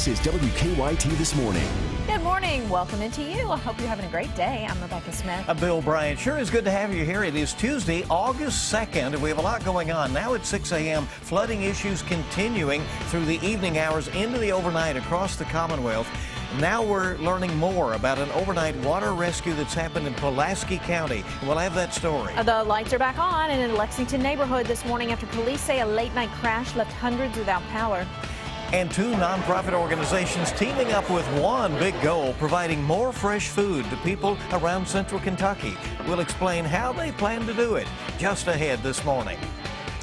This is WKYT This Morning. Good morning. Welcome into you. I hope you're having a great day. I'm Rebecca Smith. I'm Bill Bryant. Sure is good to have you here. It is Tuesday, August 2nd, and we have a lot going on. Now at 6 a.m., flooding issues continuing through the evening hours into the overnight across the Commonwealth. Now we're learning more about an overnight water rescue that's happened in Pulaski County. We'll have that story. The lights are back on in a Lexington neighborhood this morning after police say a late-night crash left hundreds without power. And two nonprofit organizations teaming up with one big goal, providing more fresh food to people around central Kentucky. We'll explain how they plan to do it just ahead this morning.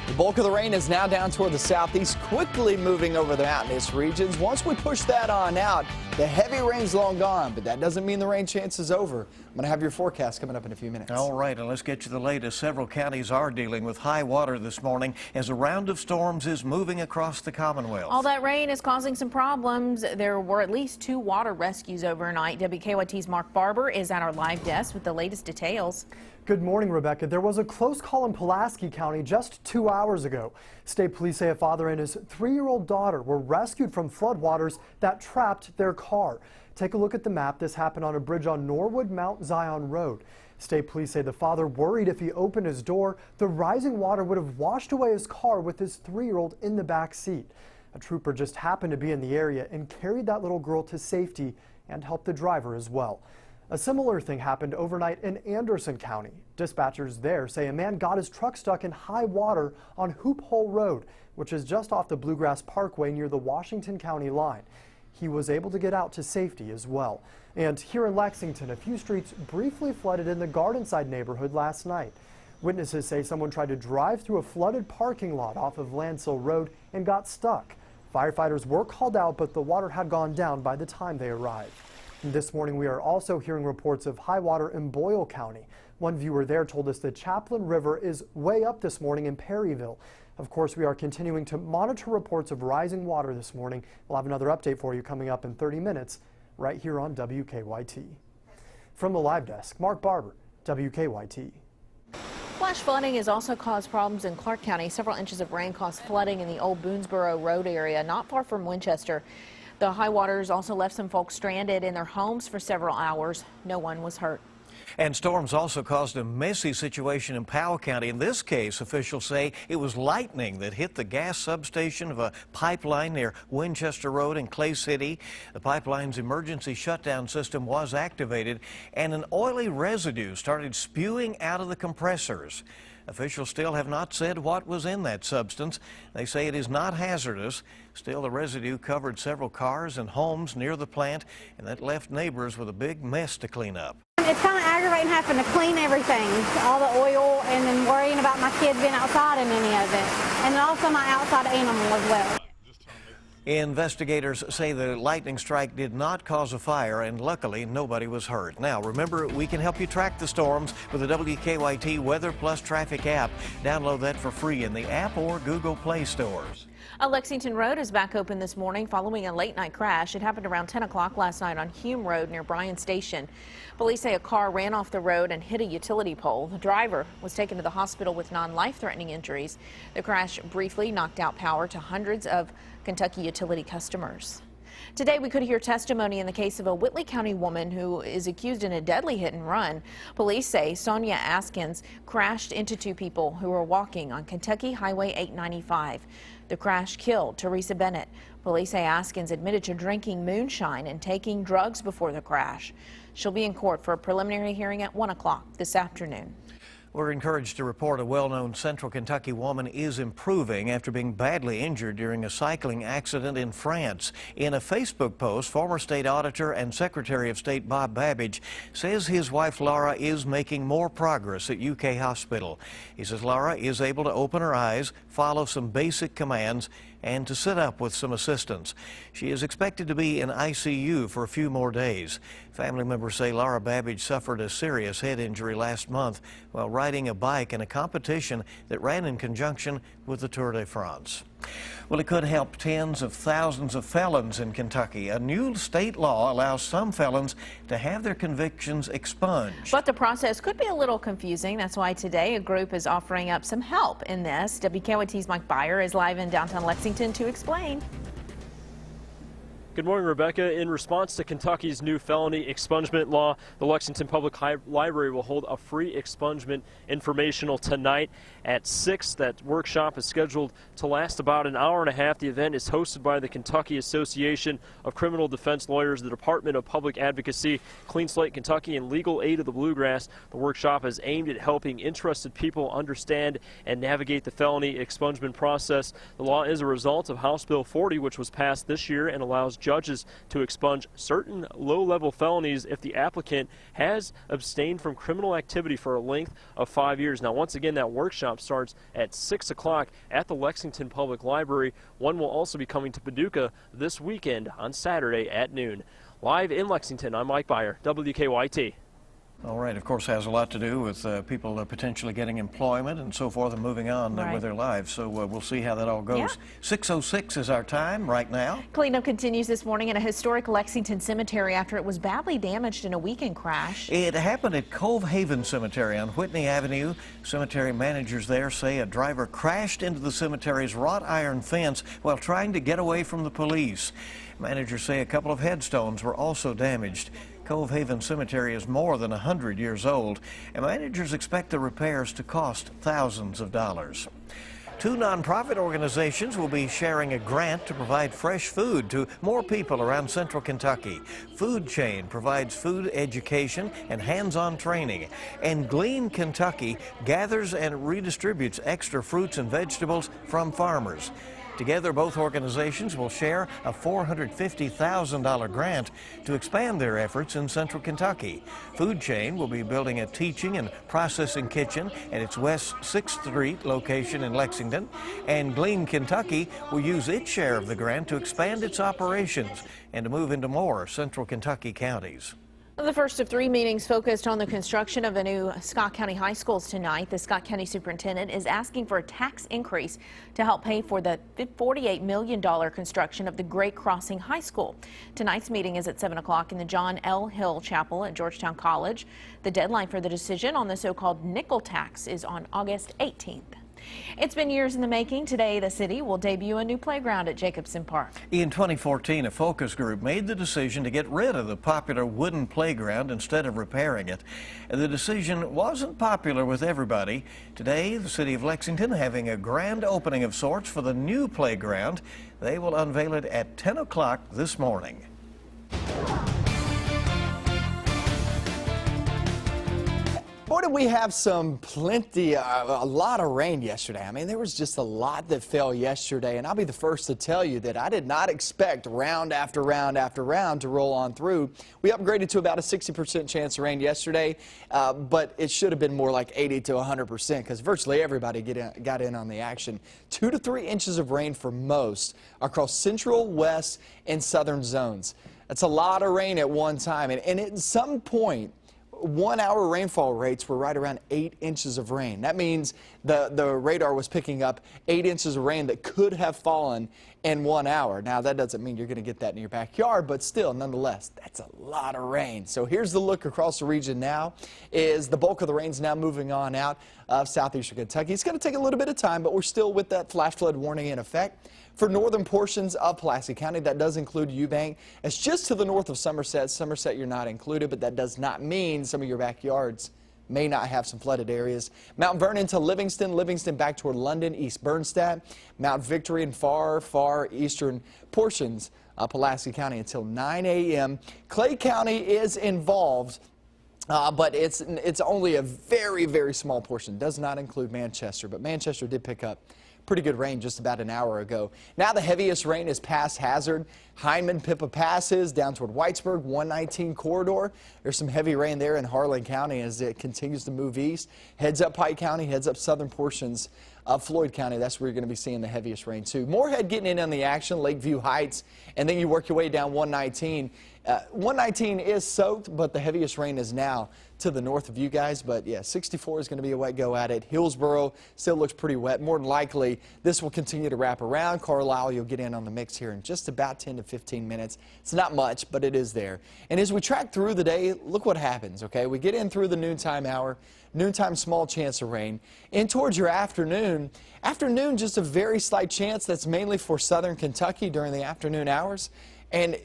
The bulk of the rain is now down toward the southeast, quickly moving over the mountainous regions. Once we push that on out, the heavy rain's long gone, but that doesn't mean the rain chance is over. I'm going to have your forecast coming up in a few minutes. All right, and let's get you the latest. Several counties are dealing with high water this morning as a round of storms is moving across the Commonwealth. All that rain is causing some problems. There were at least 2 water rescues overnight. WKYT's Mark Barber is at our live desk with the latest details. Good morning, Rebecca. There was a close call in Pulaski County just 2 hours ago. State police say a father and his 3-year-old daughter were rescued from floodwaters that trapped their car. Take a look at the map. This happened on a bridge on Norwood Mount Zion Road. State police say the father worried if he opened his door, the rising water would have washed away his car with his 3-year-old in the back seat. A trooper just happened to be in the area and carried that little girl to safety and helped the driver as well. A similar thing happened overnight in Anderson County. Dispatchers there say a man got his truck stuck in high water on Hoop Hole Road, which is just off the Bluegrass Parkway near the Washington County line. He was able to get out to safety as well. And here in Lexington, a few streets briefly flooded in the Gardenside neighborhood last night. Witnesses say someone tried to drive through a flooded parking lot off of Landsill Road and got stuck. Firefighters were called out, but the water had gone down by the time they arrived. This morning, we are also hearing reports of high water in Boyle County. One viewer there told us the Chaplain River is way up this morning in Perryville. Of course, we are continuing to monitor reports of rising water this morning. We'll have another update for you coming up in 30 minutes right here on WKYT. From the live desk, Mark Barber, WKYT. Flash flooding has also caused problems in Clark County. Several inches of rain caused flooding in the old Boonesboro Road area, not far from Winchester. The high waters also left some folks stranded in their homes for several hours. No one was hurt. And storms also caused a messy situation in Powell County. In this case, officials say it was lightning that hit the gas substation of a pipeline near Winchester Road in Clay City. The pipeline's emergency shutdown system was activated, and an oily residue started spewing out of the compressors. Officials still have not said what was in that substance. They say it is not hazardous. Still, the residue covered several cars and homes near the plant, and that left neighbors with a big mess to clean up. It's kind of aggravating having to clean everything, all the oil, and then worrying about my kids being outside in any of it, and also my outside animal as well. Investigators say the lightning strike did not cause a fire, and luckily nobody was hurt. Now, remember, we can help you track the storms with the WKYT Weather Plus Traffic app. Download that for free in the app or Google Play stores. A Lexington Road is back open this morning following a late-night crash. It happened around 10 o'clock last night on Hume Road near Bryan Station. Police say a car ran off the road and hit a utility pole. The driver was taken to the hospital with non-life-threatening injuries. The crash briefly knocked out power to hundreds of Kentucky utility customers. Today, we could hear testimony in the case of a Whitley County woman who is accused in a deadly hit and run. Police say Sonia Askins crashed into 2 people who were walking on Kentucky Highway 895. The crash killed Teresa Bennett. Police say Askins admitted to drinking moonshine and taking drugs before the crash. She'll be in court for a preliminary hearing at 1 o'clock this afternoon. We're encouraged to report a well-known Central Kentucky woman is improving after being badly injured during a cycling accident in France. In a Facebook post, former state auditor and Secretary of State Bob Babbage says his wife Laura is making more progress at UK Hospital. He says Laura is able to open her eyes, follow some basic commands, and to sit up with some assistance. She is expected to be in ICU for a few more days. Family members say Laura Babbage suffered a serious head injury last month while riding a bike in a competition that ran in conjunction with the Tour de France. Well, it could help tens of thousands of felons in Kentucky. A new state law allows some felons to have their convictions expunged. But the process could be a little confusing. That's why today a group is offering up some help in this. WKYT's Mike Byer is live in downtown Lexington to explain. Good morning, Rebecca. In response to Kentucky's new felony expungement law, the Lexington Public Library will hold a free expungement informational tonight at 6. That workshop is scheduled to last about an hour and a half. The event is hosted by the Kentucky Association of Criminal Defense Lawyers, the Department of Public Advocacy, Clean Slate Kentucky, and Legal Aid of the Bluegrass. The workshop is aimed at helping interested people understand and navigate the felony expungement process. The law is a result of House Bill 40, which was passed this year and allows judges to expunge certain low-level felonies if the applicant has abstained from criminal activity for a length of 5 years. Now, once again, that workshop starts at 6 o'clock at the Lexington Public Library. One will also be coming to Paducah this weekend on Saturday at noon. Live in Lexington, I'm Mike Byer, WKYT. All right, of course, has a lot to do with people potentially getting employment and so forth and moving on with their lives. So we'll see how that all goes. Yeah. 6:06 is our time right now. Cleanup continues this morning in a historic Lexington cemetery after it was badly damaged in a weekend crash. It happened at Cove Haven Cemetery on Whitney Avenue. Cemetery managers there say a driver crashed into the cemetery's wrought iron fence while trying to get away from the police. Managers say a couple of headstones were also damaged. Cove Haven Cemetery is more than 100 years old, and managers expect the repairs to cost thousands of dollars. 2 nonprofit organizations will be sharing a grant to provide fresh food to more people around central Kentucky. Food Chain provides food education and hands-on training, and Glean Kentucky gathers and redistributes extra fruits and vegetables from farmers. Together, both organizations will share a $450,000 grant to expand their efforts in central Kentucky. Food Chain will be building a teaching and processing kitchen at its West 6th Street location in Lexington, and Glean Kentucky will use its share of the grant to expand its operations and to move into more central Kentucky counties. The first of 3 meetings focused on the construction of a new Scott County high schools tonight. The Scott County superintendent is asking for a tax increase to help pay for the $48 million construction of the Great Crossing High School. Tonight's meeting is at 7 o'clock in the John L. Hill Chapel at Georgetown College. The deadline for the decision on the so-called nickel tax is on August 18th. It's been years in the making. Today, the city will debut a new playground at Jacobson Park. In 2014, a focus group made the decision to get rid of the popular wooden playground instead of repairing it. The decision wasn't popular with everybody. Today, the city of Lexington having a grand opening of sorts for the new playground. They will unveil it at 10 o'clock this morning. Boy, did we have a lot of rain yesterday. I mean, there was just a lot that fell yesterday, and I'll be the first to tell you that I did not expect round after round after round to roll on through. We upgraded to about a 60% chance of rain yesterday, but it should have been more like 80 to 100% because virtually everybody got in on the action. 2 to 3 inches of rain for most across central, west, and southern zones. That's a lot of rain at one time, and at some point, 1 hour rainfall rates were right around 8 inches of rain. That means the radar was picking up 8 inches of rain that could have fallen in 1 hour. Now, that doesn't mean you're going to get that in your backyard, but still, nonetheless, that's a lot of rain. So here's the look across the region now. Is the bulk of the rain's now moving on out of southeastern Kentucky. It's going to take a little bit of time, but we're still with that flash flood warning in effect. For northern portions of Pulaski County, that does include Eubank. It's just to the north of Somerset. Somerset, you're not included, but that does not mean some of your backyards may not have some flooded areas. Mount Vernon to Livingston, Livingston back toward London, East Bernstadt, Mount Victory and far eastern portions of Pulaski County until 9 a.m. Clay County is involved. But it's only a very, very small portion. Does not include Manchester, but Manchester did pick up pretty good rain just about an hour ago. Now the heaviest rain is past Hazard. Hyman, Pippa passes down toward Whitesburg, 119 corridor. There's some heavy rain there in Harlan County as it continues to move east. Heads up Pike County, heads up southern portions of Floyd County. That's where you're going to be seeing the heaviest rain too. Moorhead getting in on the action, Lakeview Heights, and then you work your way down 119. 119 is soaked, but the heaviest rain is now to the north of you guys. But yeah, 64 is going to be a wet go at it. Hillsboro still looks pretty wet. More than likely, this will continue to wrap around. Carlisle, you'll get in on the mix here in just about 10 to 15 minutes. It's not much, but it is there. And as we track through the day, look what happens, okay? We get in through the noontime hour. Noontime, small chance of rain. In towards your afternoon, just a very slight chance. That's mainly for southern Kentucky during the afternoon hours. And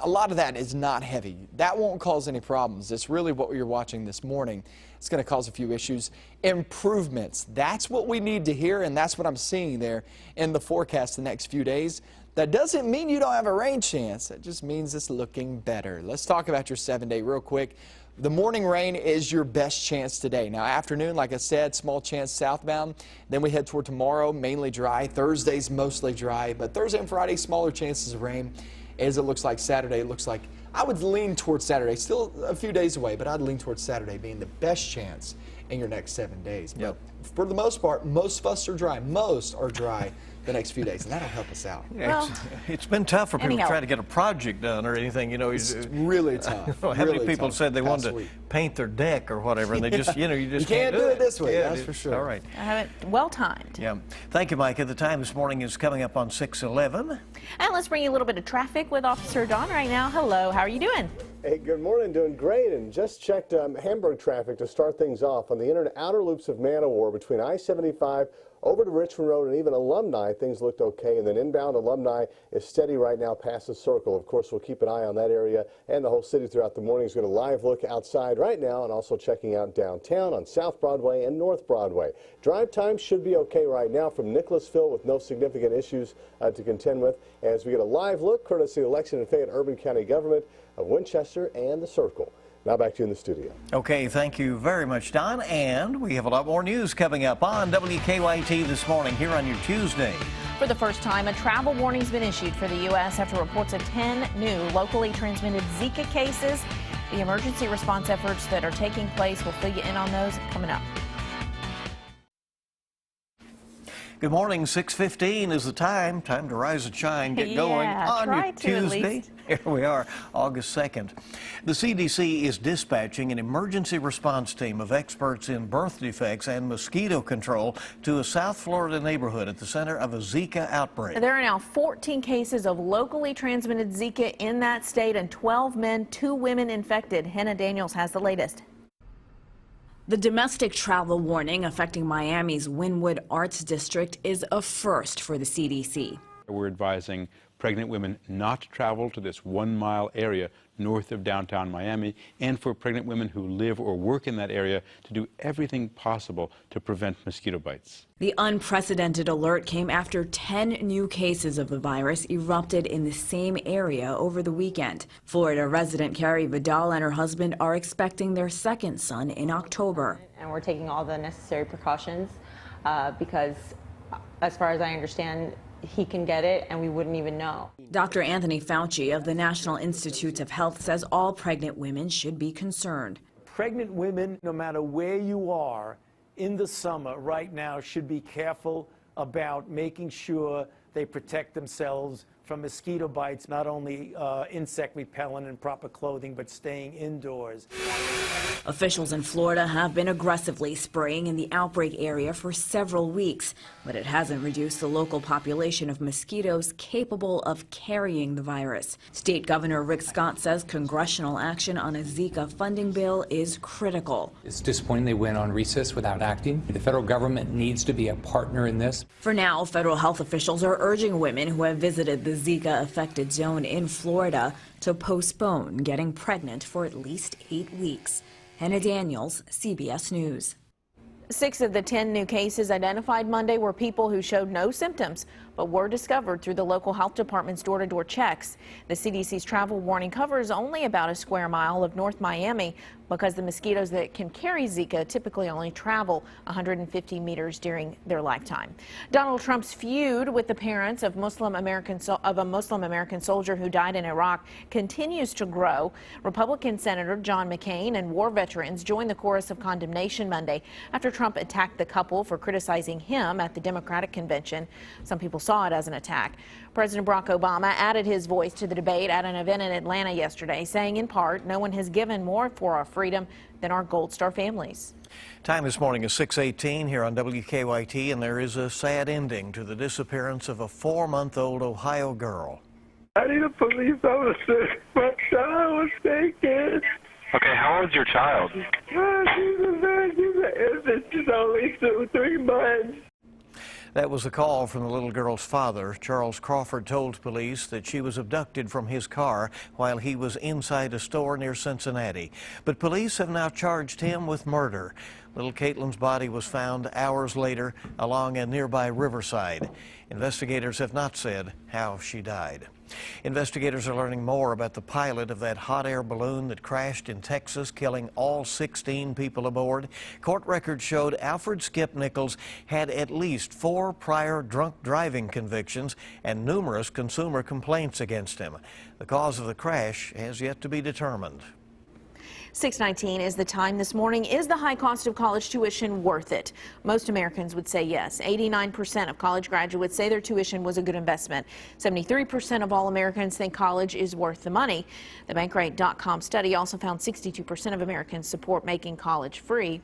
a lot of that is not heavy. That won't cause any problems. It's really what you're watching this morning. It's going to cause a few issues. Improvements. That's what we need to hear, and that's what I'm seeing there in the forecast the next few days. That doesn't mean you don't have a rain chance. That just means it's looking better. Let's talk about your 7-day real quick. The morning rain is your best chance today. Now, afternoon, like I said, small chance southbound. Then we head toward tomorrow, mainly dry. Thursday's mostly dry, but Thursday and Friday, smaller chances of rain. As it looks like Saturday, it looks like I would lean towards Saturday. Still a few days away, but I'd lean towards Saturday being the best chance in your next 7 days. Yep. But for the most part, most of us are dry. Most are dry the next few days, and that'll help us out. Well, it's been tough for people to try to get a project done or anything. You know, It's really tough. how many really people tough said they wanted past to week. paint their deck or whatever, and they just, you know, you just can't do it this way, Yeah, that's for sure. All right. I have it well timed. Yeah. Thank you, Micah. The time this morning is coming up on 6:11. And let's bring you a little bit of traffic with Officer Don right now. Hello, how are you doing? Hey, good morning. Doing great. And just checked Hamburg traffic to start things off on the inner and outer loops of Man-O-War between I-75 over to Richmond Road and even Alumni. Things looked okay. And then inbound Alumni is steady right now past the circle. Of course, we'll keep an eye on that area and the whole city throughout the morning. Is going to live look outside right now and also checking out downtown on South Broadway and North Broadway. Drive time should be okay right now from Nicholasville with no significant issues to contend with as we get a live look courtesy of the Lexington and Fayette Urban County government of Winchester and the Circle. Now back to you in the studio. Okay, thank you very much, Don. And we have a lot more news coming up on WKYT this morning here on your Tuesday. For the first time, a travel warning's been issued for the U.S. after reports of 10 new locally transmitted Zika cases. The emergency response efforts that are taking place, will fill you in on those coming up. Good morning, 6:15 is the time. Time to rise and shine, get going on try your to at Tuesday. least. Here we are, August 2nd. The CDC is dispatching an emergency response team of experts in birth defects and mosquito control to a South Florida neighborhood at the center of a Zika outbreak. There are now 14 cases of locally transmitted Zika in that state and 12 men, 2 women infected. Hannah Daniels has the latest. The domestic travel warning affecting Miami's Wynwood Arts District is a first for the CDC. We're advising pregnant women not to travel to this 1-mile area north of downtown Miami, and for pregnant women who live or work in that area to do everything possible to prevent mosquito bites. The unprecedented alert came after 10 new cases of the virus erupted in the same area over the weekend. Florida resident Carrie Vidal and her husband are expecting their second son in October. And we're taking all the necessary precautions because, as far as I understand, he can get it and we wouldn't even know. Dr. Anthony Fauci of the National Institutes of Health says all pregnant women should be concerned. Pregnant women, no matter where you are in the summer right now, should be careful about making sure they protect themselves from mosquito bites, not only insect repellent and proper clothing, but staying indoors. Officials in Florida have been aggressively spraying in the outbreak area for several weeks, but it hasn't reduced the local population of mosquitoes capable of carrying the virus. State Governor Rick Scott says congressional action on a Zika funding bill is critical. It's disappointing they went on recess without acting. The federal government needs to be a partner in this. For now, federal health officials are urging women who have visited the Zika-affected zone in Florida to postpone getting pregnant for at least 8 weeks. Hannah Daniels, CBS News. 6 of the 10 new cases identified Monday were people who showed no symptoms but were discovered through the local health department's door-to-door checks. The CDC's travel warning covers only about a square mile of North Miami because the mosquitoes that can carry Zika typically only travel 150 meters during their lifetime. Donald Trump's feud with the parents of a Muslim American soldier who died in Iraq continues to grow. Republican Senator John McCain and war veterans joined the chorus of condemnation Monday after Trump attacked the couple for criticizing him at the Democratic convention. Some people saw it as an attack. President Barack Obama added his voice to the debate at an event in Atlanta yesterday, saying in part, no one has given more for our freedom than our Gold Star families. Time this morning is 6:18 here on WKYT, and there is a sad ending to the disappearance of a 4-month-old Ohio girl. I need a police officer. My child was taken. Okay, how old is your child? She's an infant. She's only 3 months. That was a call from the little girl's father. Charles Crawford told police that she was abducted from his car while he was inside a store near Cincinnati. But police have now charged him with murder. Little Caitlin's body was found hours later along a nearby riverside. Investigators have not said how she died. Investigators are learning more about the pilot of that hot air balloon that crashed in Texas, killing all 16 people aboard. Court records showed Alfred Skip Nichols had at least 4 prior drunk driving convictions and numerous consumer complaints against him. The cause of the crash has yet to be determined. 6:19 is the time this morning. Is the high cost of college tuition worth it? Most Americans would say yes. 89% of college graduates say their tuition was a good investment. 73% of all Americans think college is worth the money. The Bankrate.com study also found 62% of Americans support making college free.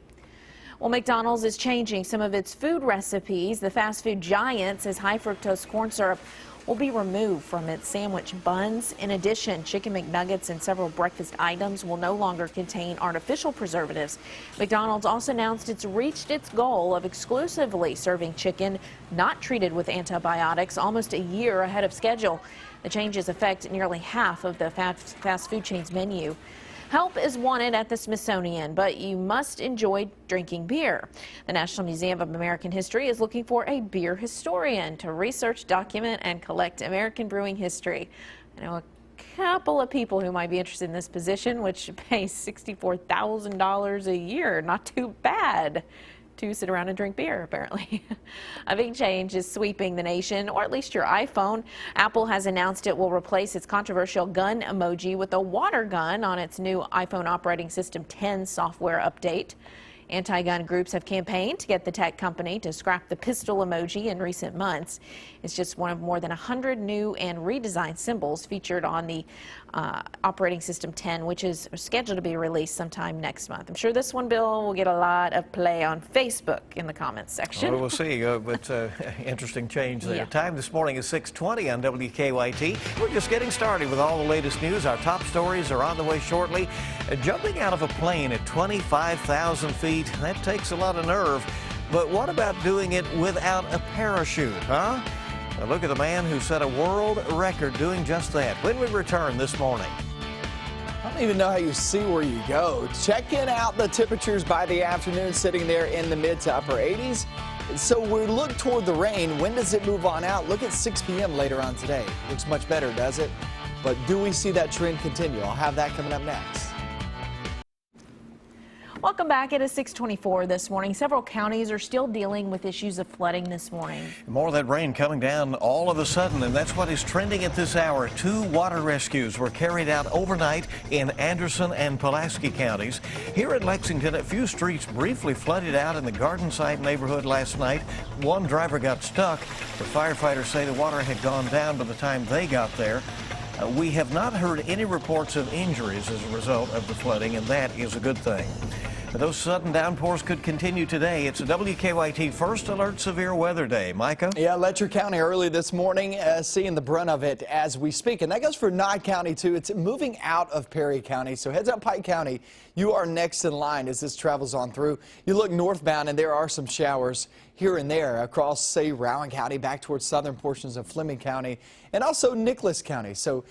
Well, McDonald's is changing some of its food recipes. The fast food giant says high fructose corn syrup will be removed from its sandwich buns. In addition, Chicken McNuggets and several breakfast items will no longer contain artificial preservatives. McDonald's also announced it's reached its goal of exclusively serving chicken not treated with antibiotics almost a year ahead of schedule. The changes affect nearly half of the fast food chain's menu. Help is wanted at the Smithsonian, but you must enjoy drinking beer. The National Museum of American History is looking for a beer historian to research, document, and collect American brewing history. I know a couple of people who might be interested in this position, which pays $64,000 a year. Not too bad to sit around and drink beer, apparently. A big change is sweeping the nation, or at least your iPhone. Apple has announced it will replace its controversial gun emoji with a water gun on its new iPhone operating system 10 software update. Anti-gun groups have campaigned to get the tech company to scrap the pistol emoji in recent months. It's just one of more than 100 new and redesigned symbols featured on the operating system 10, which is scheduled to be released sometime next month. I'm sure this one, Bill, will get a lot of play on Facebook in the comments section. Well, we'll see, but interesting change there. Yeah. Time this morning is 6:20 on WKYT. We're just getting started with all the latest news. Our top stories are on the way shortly. Jumping out of a plane at 25,000 feet, that takes a lot of nerve. But what about doing it without a parachute, huh? Now look at the man who set a world record doing just that when we return this morning. I don't even know how you see where you go. Checking out the temperatures by the afternoon, sitting there in the mid to upper 80s. So we look toward the rain. When does it move on out? Look at 6 p.m. later on today. Looks much better, does it? But do we see that trend continue? I'll have that coming up next. Welcome back. It is 6:24 this morning. Several counties are still dealing with issues of flooding this morning. More of that rain coming down all of a sudden, and that's what is trending at this hour. 2 water rescues were carried out overnight in Anderson and Pulaski counties. Here in Lexington, a few streets briefly flooded out in the Gardenside neighborhood last night. One driver got stuck. The firefighters say the water had gone down by the time they got there. We have not heard any reports of injuries as a result of the flooding, and that is a good thing. Those sudden downpours could continue today. It's a WKYT First Alert Severe Weather Day. Micah? Yeah, Letcher County early this morning, seeing the brunt of it as we speak. And that goes for Nye County, too. It's moving out of Perry County. So heads up Pike County. You are next in line as this travels on through. You look northbound, and there are some showers here and there across, say, Rowan County, back towards southern portions of Fleming County, and also Nicholas County. So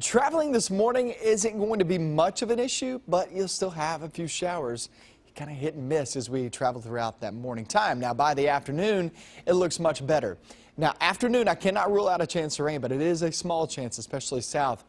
traveling this morning isn't going to be much of an issue, but you'll still have a few showers. Kind of hit and miss as we travel throughout that morning time. Now, by the afternoon, it looks much better. Now, afternoon, I cannot rule out a chance of rain, but it is a small chance, especially south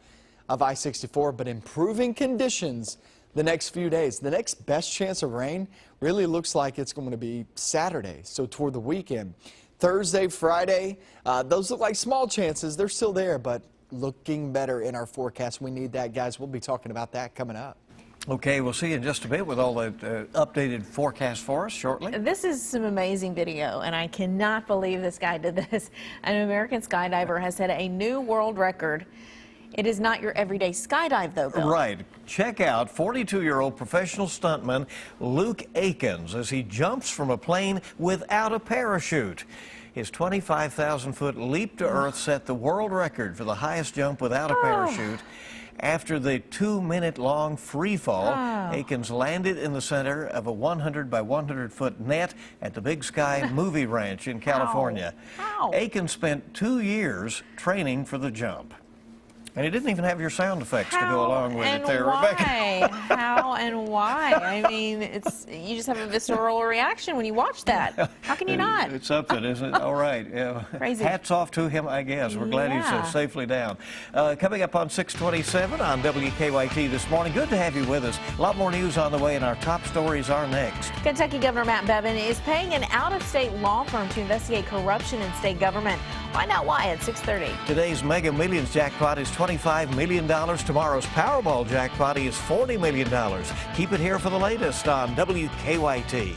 of I-64, but improving conditions the next few days. The next best chance of rain really looks like it's going to be Saturday, so toward the weekend. Thursday, Friday, those look like small chances. They're still there, but looking better in our forecast. We need that, guys. We'll be talking about that coming up. Okay, we'll see you in just a bit with all the updated forecast for us shortly. This is some amazing video, and I cannot believe this guy did this. An American skydiver has set a new world record. It is not your everyday skydive, though, Bill. Right. Check out 42-year-old professional stuntman Luke Akins as he jumps from a plane without a parachute. His 25,000-foot leap to earth set the world record for the highest jump without a parachute. After the 2-minute-long free fall, Oh. Akins landed in the center of a 100 by 100-foot net at the Big Sky Movie Ranch in California. How? Akins spent 2 years training for the jump. And he didn't even have your sound effects to go along with it there, Rebecca. How and why? I mean, you just have a visceral reaction when you watch that. How can you not? It's something, isn't it? All right. Yeah. Crazy. Hats off to him, I guess. We're glad Yeah. he's safely down. Coming up on 627 on WKYT this morning. Good to have you with us. A lot more news on the way, and our top stories are next. Kentucky Governor Matt Bevin is paying an out-of-state law firm to investigate corruption in state government. Find out why at 6:30. Today's Mega Millions jackpot is $25 million. Tomorrow's Powerball jackpot is $40 million. Keep it here for the latest on WKYT.